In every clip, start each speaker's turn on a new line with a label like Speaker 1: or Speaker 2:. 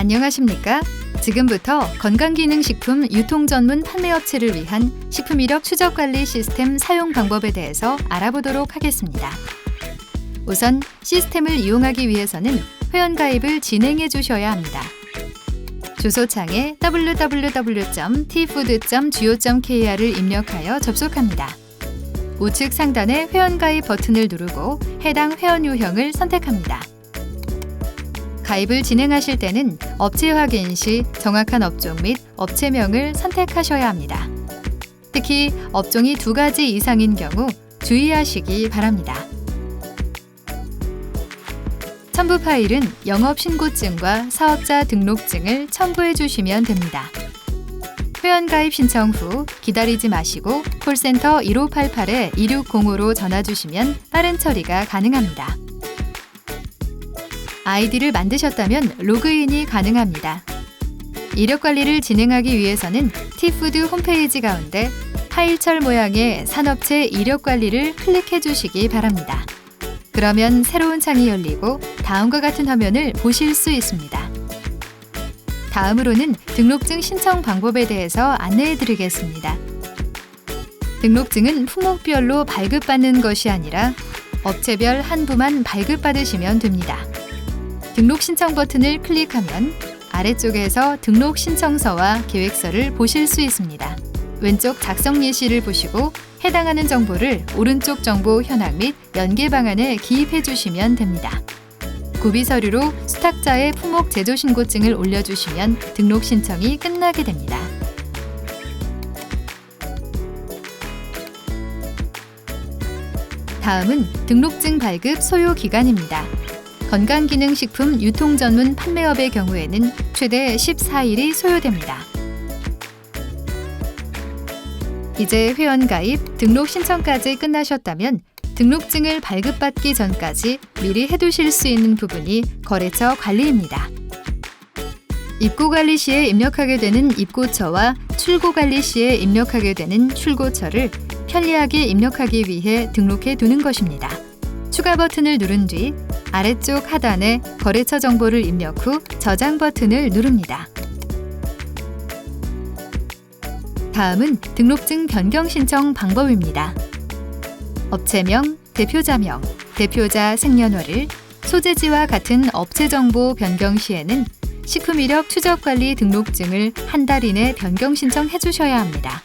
Speaker 1: 안녕하십니까? 지금부터 건강기능식품 유통전문 판매업체를 위한 식품 이력 추적관리 시스템 사용 방법에 대해서 알아보도록 하겠습니다. 우선 시스템을 이용하기 위해서는 회원가입을 진행해 주셔야 합니다. 주소창에 www.tfood.go.kr을 입력하여 접속합니다. 우측 상단의 회원가입 버튼을 누르고 해당 회원 유형을 선택합니다. 가입을 진행하실 때는 업체 확인 시 정확한 업종 및 업체명을 선택하셔야 합니다. 특히 업종이 2가지 이상인 경우 주의하시기 바랍니다. 첨부 파일은 영업신고증과 사업자 등록증을 첨부해 주시면 됩니다. 회원가입 신청 후 기다리지 마시고 콜센터 1588-2605로 전화 주시면 빠른 처리가 가능합니다. 아이디를 만드셨다면 로그인이 가능합니다. 이력 관리를 진행하기 위해서는 티푸드 홈페이지 가운데 파일철 모양의 산업체 이력 관리를 클릭해 주시기 바랍니다. 그러면 새로운 창이 열리고 다음과 같은 화면을 보실 수 있습니다. 다음으로는 등록증 신청 방법에 대해서 안내해 드리겠습니다. 등록증은 품목별로 발급받는 것이 아니라 업체별 한 부만 발급받으시면 됩니다. 등록 신청 버튼을 클릭하면 아래쪽에서 등록 신청서와 계획서를 보실 수 있습니다. 왼쪽 작성 예시를 보시고 해당하는 정보를 오른쪽 정보 현황 및 연계 방안에 기입해 주시면 됩니다. 구비 서류로 수탁자의 품목 제조 신고증을 올려주시면 등록 신청이 끝나게 됩니다. 다음은 등록증 발급 소요 기간입니다. 건강기능식품 유통전문 판매업의 경우에는 최대 14일이 소요됩니다. 이제 회원가입, 등록 신청까지 끝나셨다면 등록증을 발급받기 전까지 미리 해두실 수 있는 부분이 거래처 관리입니다. 입고관리 시에 입력하게 되는 입고처와 출고관리 시에 입력하게 되는 출고처를 편리하게 입력하기 위해 등록해 두는 것입니다. 추가 버튼을 누른 뒤 아래쪽 하단에 거래처 정보를 입력 후 저장 버튼을 누릅니다. 다음은 등록증 변경 신청 방법입니다. 업체명, 대표자명, 대표자 생년월일, 소재지와 같은 업체 정보 변경 시에는 식품 이력 추적관리 등록증을 한 달 이내 변경 신청해 주셔야 합니다.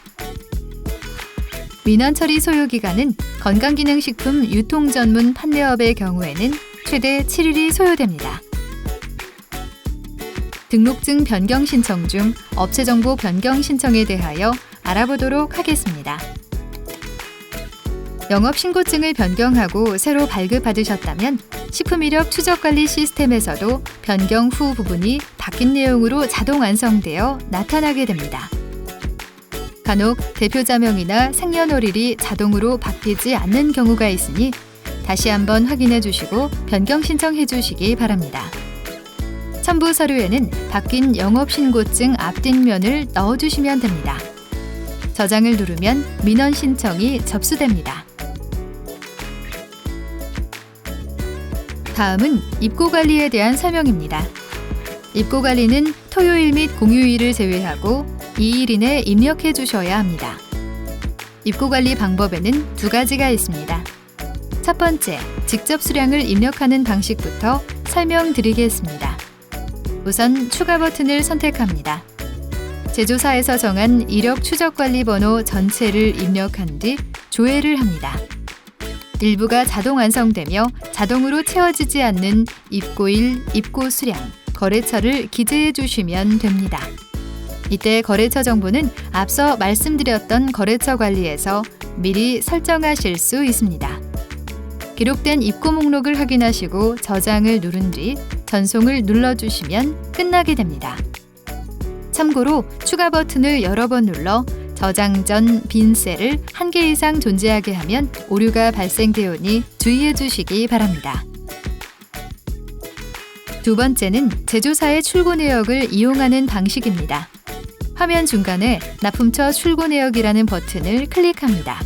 Speaker 1: 민원 처리 소요 기간은 건강기능식품 유통전문 판매업의 경우에는 최대 7일이 소요됩니다. 등록증 변경 신청 중 업체 정보 변경 신청에 대하여 알아보도록 하겠습니다. 영업신고증을 변경하고 새로 발급받으셨다면 식품 이력 추적관리 시스템에서도 변경 후 부분이 바뀐 내용으로 자동 완성되어 나타나게 됩니다. 간혹 대표자명이나 생년월일이 자동으로 바뀌지 않는 경우가 있으니 다시 한번 확인해 주시고 변경 신청해 주시기 바랍니다. 첨부 서류에는 바뀐 영업신고증 앞뒷면을 넣어주시면 됩니다. 저장을 누르면 민원 신청이 접수됩니다. 다음은 입고관리에 대한 설명입니다. 입고관리는 토요일 및 공휴일을 제외하고 2일 이내 입력해 주셔야 합니다. 입고관리 방법에는 2가지가 있습니다. 첫 번째, 직접 수량을 입력하는 방식부터 설명드리겠습니다. 우선 추가 버튼을 선택합니다. 제조사에서 정한 이력 추적관리 번호 전체를 입력한 뒤 조회를 합니다. 일부가 자동 완성되며 자동으로 채워지지 않는 입고일, 입고 수량, 거래처를 기재해 주시면 됩니다. 이때 거래처 정보는 앞서 말씀드렸던 거래처 관리에서 미리 설정하실 수 있습니다. 기록된 입고 목록을 확인하시고 저장을 누른 뒤 전송을 눌러주시면 끝나게 됩니다. 참고로 추가 버튼을 여러 번 눌러 저장 전 빈 셀을 1개 이상 존재하게 하면 오류가 발생되오니 주의해 주시기 바랍니다. 두 번째는 제조사의 출고 내역을 이용하는 방식입니다. 화면 중간에 납품처 출고 내역이라는 버튼을 클릭합니다.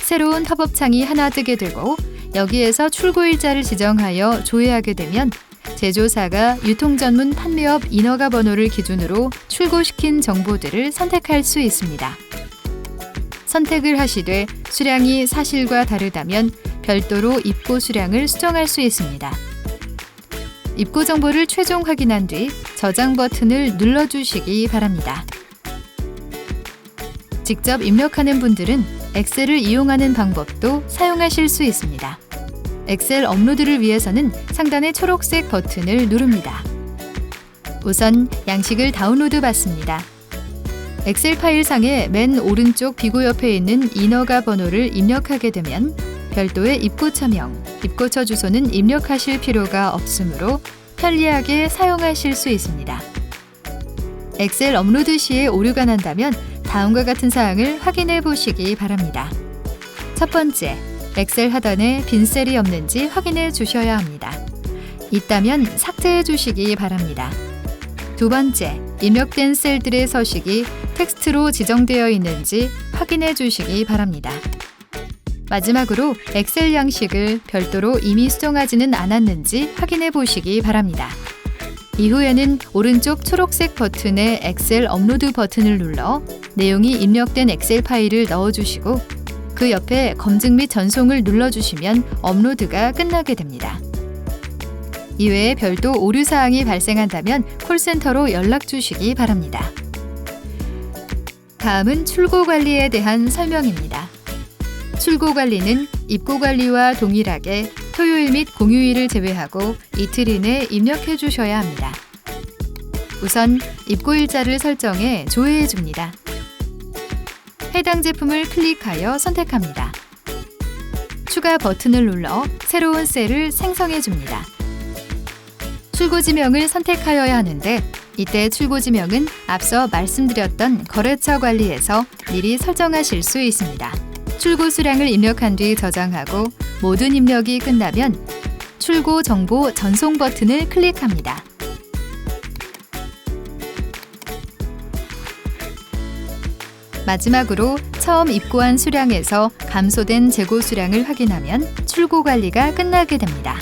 Speaker 1: 새로운 팝업 창이 하나 뜨게 되고 여기에서 출고일자를 지정하여 조회하게 되면 제조사가 유통전문 판매업 인허가 번호를 기준으로 출고시킨 정보들을 선택할 수 있습니다. 선택을 하시되 수량이 사실과 다르다면 별도로 입고 수량을 수정할 수 있습니다. 입고 정보를 최종 확인한 뒤 저장 버튼을 눌러주시기 바랍니다. 직접 입력하는 분들은 엑셀을 이용하는 방법도 사용하실 수 있습니다. 엑셀 업로드를 위해서는 상단의 초록색 버튼을 누릅니다. 우선 양식을 다운로드 받습니다. 엑셀 파일 상의 맨 오른쪽 비고 옆에 있는 인허가 번호를 입력하게 되면 별도의 입고처명, 입고처 주소는 입력하실 필요가 없으므로 편리하게 사용하실 수 있습니다. 엑셀 업로드 시에 오류가 난다면 다음과 같은 사항을 확인해 보시기 바랍니다. 첫 번째, 엑셀 하단에 빈 셀이 없는지 확인해 주셔야 합니다. 있다면 삭제해 주시기 바랍니다. 두 번째, 입력된 셀들의 서식이 텍스트로 지정되어 있는지 확인해 주시기 바랍니다. 마지막으로 엑셀 양식을 별도로 이미 수정하지는 않았는지 확인해 보시기 바랍니다. 이후에는 오른쪽 초록색 버튼의 엑셀 업로드 버튼을 눌러 내용이 입력된 엑셀 파일을 넣어주시고 그 옆에 검증 및 전송을 눌러주시면 업로드가 끝나게 됩니다. 이외에 별도 오류사항이 발생한다면 콜센터로 연락 주시기 바랍니다. 다음은 출고 관리에 대한 설명입니다. 출고 관리는 입고 관리와 동일하게 토요일 및 공휴일을 제외하고 이틀 이내 입력해 주셔야 합니다. 우선 입고 일자를 설정해 조회해 줍니다. 해당 제품을 클릭하여 선택합니다. 추가 버튼을 눌러 새로운 셀을 생성해 줍니다. 출고 지명을 선택하여야 하는데 이때 출고 지명은 앞서 말씀드렸던 거래처 관리에서 미리 설정하실 수 있습니다. 출고 수량을 입력한 뒤 저장하고 모든 입력이 끝나면 출고 정보 전송 버튼을 클릭합니다. 마지막으로 처음 입고한 수량에서 감소된 재고 수량을 확인하면 출고 관리가 끝나게 됩니다.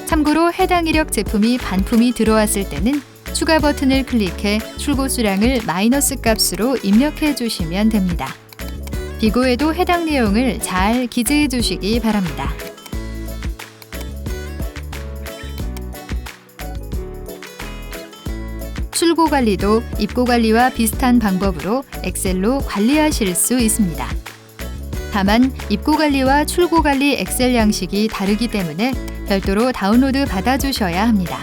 Speaker 1: 참고로 해당 이력 제품이 반품이 들어왔을 때는 추가 버튼을 클릭해 출고 수량을 마이너스 값으로 입력해 주시면 됩니다. 비고에도 해당 내용을 잘 기재해 주시기 바랍니다. 출고 관리도 입고 관리와 비슷한 방법으로 엑셀로 관리하실 수 있습니다. 다만 입고 관리와 출고 관리 엑셀 양식이 다르기 때문에 별도로 다운로드 받아주셔야 합니다.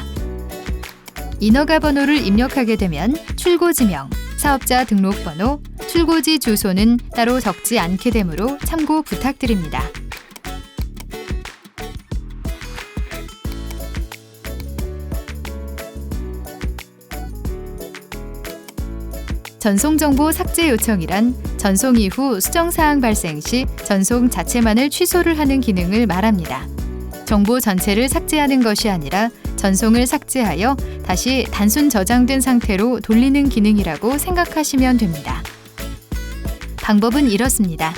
Speaker 1: 인허가 번호를 입력하게 되면 출고 지명, 사업자 등록번호, 출고지 주소는 따로 적지 않게 되므로 참고 부탁드립니다. 전송정보 삭제 요청이란 전송 이후 수정사항 발생 시 전송 자체만을 취소를 하는 기능을 말합니다. 정보 전체를 삭제하는 것이 아니라 전송을 삭제하여 다시 단순 저장된 상태로 돌리는 기능이라고 생각하시면 됩니다. 방법은 이렇습니다.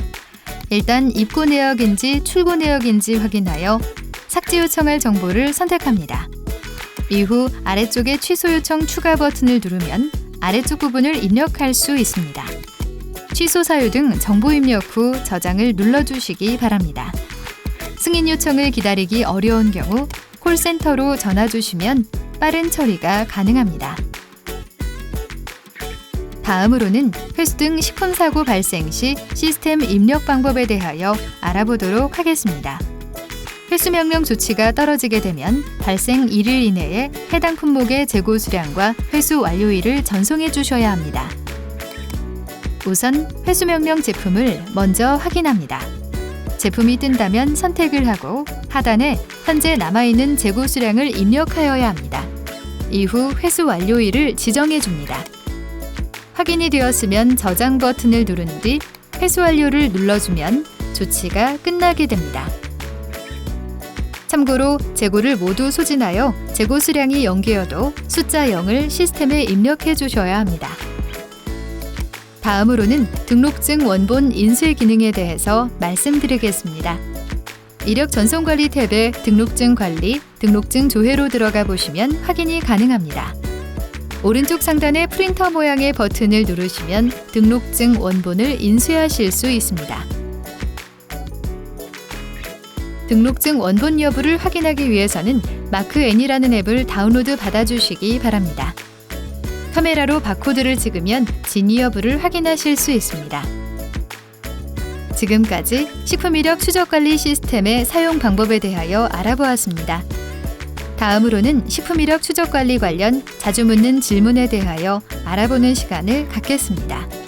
Speaker 1: 일단 입고 내역인지 출고 내역인지 확인하여 삭제 요청할 정보를 선택합니다. 이후 아래쪽에 취소 요청 추가 버튼을 누르면 아래쪽 부분을 입력할 수 있습니다. 취소 사유 등 정보 입력 후 저장을 눌러주시기 바랍니다. 승인 요청을 기다리기 어려운 경우 콜센터로 전화 주시면 빠른 처리가 가능합니다. 다음으로는 회수 등 식품 사고 발생 시 시스템 입력 방법에 대하여 알아보도록 하겠습니다. 회수 명령 조치가 떨어지게 되면 발생 1일 이내에 해당 품목의 재고 수량과 회수 완료일을 전송해 주셔야 합니다. 우선 회수 명령 제품을 먼저 확인합니다. 제품이 뜬다면 선택을 하고 하단에 현재 남아있는 재고 수량을 입력하여야 합니다. 이후 회수 완료일을 지정해 줍니다. 확인이 되었으면 저장 버튼을 누른 뒤 회수 완료를 눌러주면 조치가 끝나게 됩니다. 참고로 재고를 모두 소진하여 재고 수량이 0개여도 숫자 0을 시스템에 입력해 주셔야 합니다. 다음으로는 등록증 원본 인쇄 기능에 대해서 말씀드리겠습니다. 이력 전송관리 탭에 등록증 관리, 등록증 조회로 들어가 보시면 확인이 가능합니다. 오른쪽 상단의 프린터 모양의 버튼을 누르시면 등록증 원본을 인쇄하실 수 있습니다. 등록증 원본 여부를 확인하기 위해서는 마크N이라는 앱을 다운로드 받아주시기 바랍니다. 카메라로 바코드를 찍으면 진위 여부를 확인하실 수 있습니다. 지금까지 식품 이력 추적 관리 시스템의 사용 방법에 대하여 알아보았습니다. 다음으로는 식품 이력 추적 관리 관련 자주 묻는 질문에 대하여 알아보는 시간을 갖겠습니다.